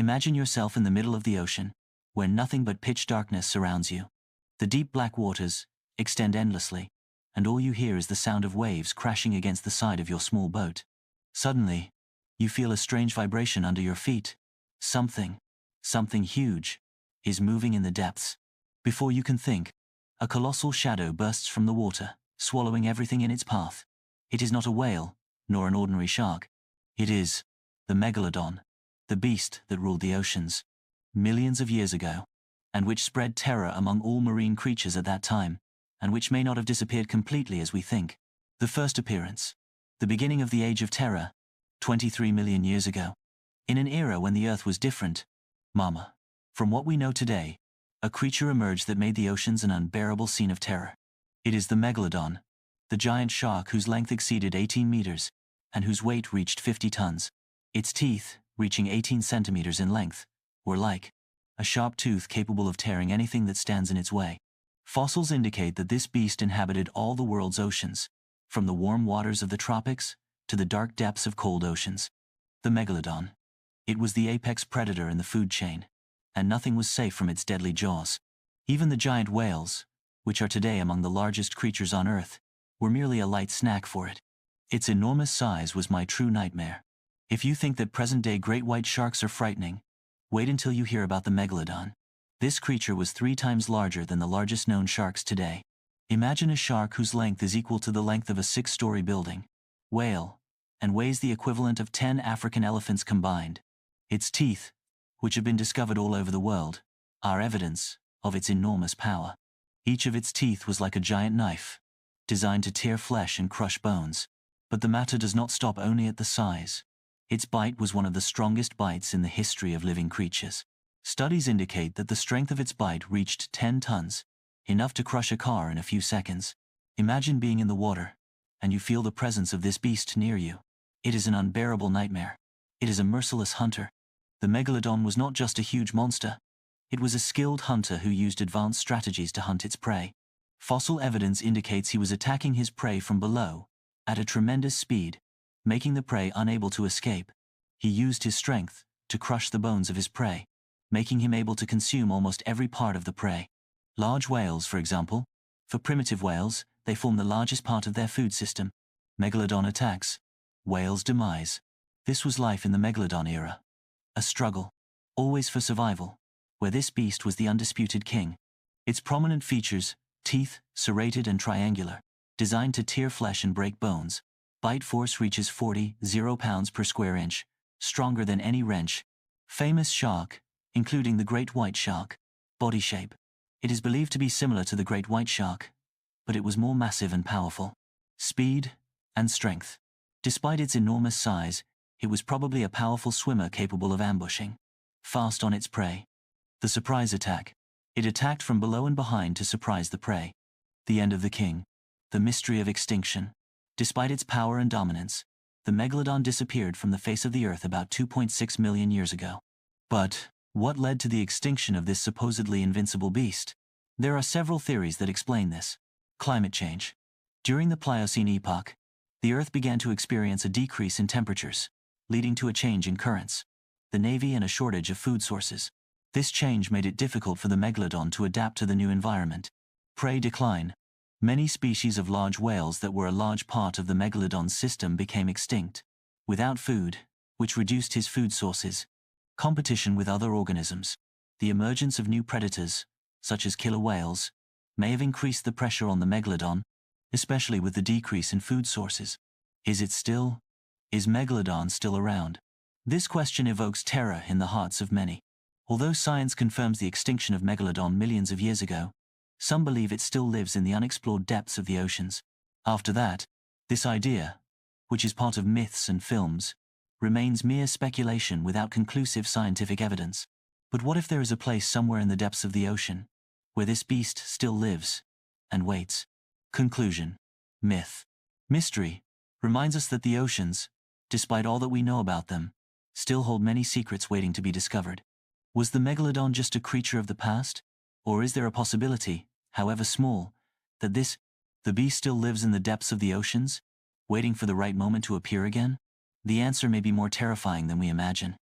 Imagine yourself in the middle of the ocean, where nothing but pitch darkness surrounds you. The deep black waters extend endlessly, and all you hear is the sound of waves crashing against the side of your small boat. Suddenly, you feel a strange vibration under your feet. Something huge, is moving in the depths. Before you can think, a colossal shadow bursts from the water, swallowing everything in its path. It is not a whale, nor an ordinary shark. It is the Megalodon, the beast that ruled the oceans millions of years ago, and which spread terror among all marine creatures at that time, and which may not have disappeared completely as we think. The first appearance, the beginning of the Age of Terror, 23 million years ago. In an era when the Earth was different, Mama. From what we know today, a creature emerged that made the oceans an unbearable scene of terror. It is the Megalodon, the giant shark whose length exceeded 18 meters, and whose weight reached 50 tons. Its teeth, reaching 18 centimeters in length, were like a sharp tooth capable of tearing anything that stands in its way. Fossils indicate that this beast inhabited all the world's oceans, from the warm waters of the tropics to the dark depths of cold oceans. The Megalodon. It was the apex predator in the food chain, and nothing was safe from its deadly jaws. Even the giant whales, which are today among the largest creatures on Earth, were merely a light snack for it. Its enormous size was my true nightmare. If you think that present-day great white sharks are frightening, wait until you hear about the Megalodon. This creature was 3 times larger than the largest known sharks today. Imagine a shark whose length is equal to the length of a 6-story building. Whale, and weighs the equivalent of 10 African elephants combined. Its teeth, which have been discovered all over the world, are evidence of its enormous power. Each of its teeth was like a giant knife, designed to tear flesh and crush bones. But the matter does not stop only at the size. Its bite was one of the strongest bites in the history of living creatures. Studies indicate that the strength of its bite reached 10 tons, enough to crush a car in a few seconds. Imagine being in the water, and you feel the presence of this beast near you. It is an unbearable nightmare. It is a merciless hunter. The Megalodon was not just a huge monster. It was a skilled hunter who used advanced strategies to hunt its prey. Fossil evidence indicates he was attacking his prey from below, at a tremendous speed, making the prey unable to escape. He used his strength to crush the bones of his prey, making him able to consume almost every part of the prey. Large whales, for example. For primitive whales, they form the largest part of their food system. Megalodon attacks. Whales' demise. This was life in the Megalodon era. A struggle, always for survival, where this beast was the undisputed king. Its prominent features, teeth, serrated and triangular, designed to tear flesh and break bones. Bite force reaches 40 pounds per square inch, stronger than any wrench. Famous shark, including the great white shark. Body shape. It is believed to be similar to the great white shark, but it was more massive and powerful. Speed and strength. Despite its enormous size, it was probably a powerful swimmer capable of ambushing. Fast on its prey. The surprise attack. It attacked from below and behind to surprise the prey. The end of the king. The mystery of extinction. Despite its power and dominance, the Megalodon disappeared from the face of the Earth about 2.6 million years ago. But what led to the extinction of this supposedly invincible beast? There are several theories that explain this. Climate change. During the Pliocene epoch, the Earth began to experience a decrease in temperatures, leading to a change in currents, the Navy and a shortage of food sources. This change made it difficult for the Megalodon to adapt to the new environment. Prey decline. Many species of large whales that were a large part of the Megalodon's system became extinct. Without food, which reduced his food sources. Competition with other organisms. The emergence of new predators, such as killer whales, may have increased the pressure on the Megalodon, especially with the decrease in food sources. Is Megalodon still around? This question evokes terror in the hearts of many. Although science confirms the extinction of Megalodon millions of years ago, some believe it still lives in the unexplored depths of the oceans. After that, this idea, which is part of myths and films, remains mere speculation without conclusive scientific evidence. But what if there is a place somewhere in the depths of the ocean, where this beast still lives and waits? Conclusion. Myth. Mystery reminds us that the oceans, despite all that we know about them, still hold many secrets waiting to be discovered. Was the Megalodon just a creature of the past? Or is there a possibility, however small, that the beast still lives in the depths of the oceans, waiting for the right moment to appear again? The answer may be more terrifying than we imagine.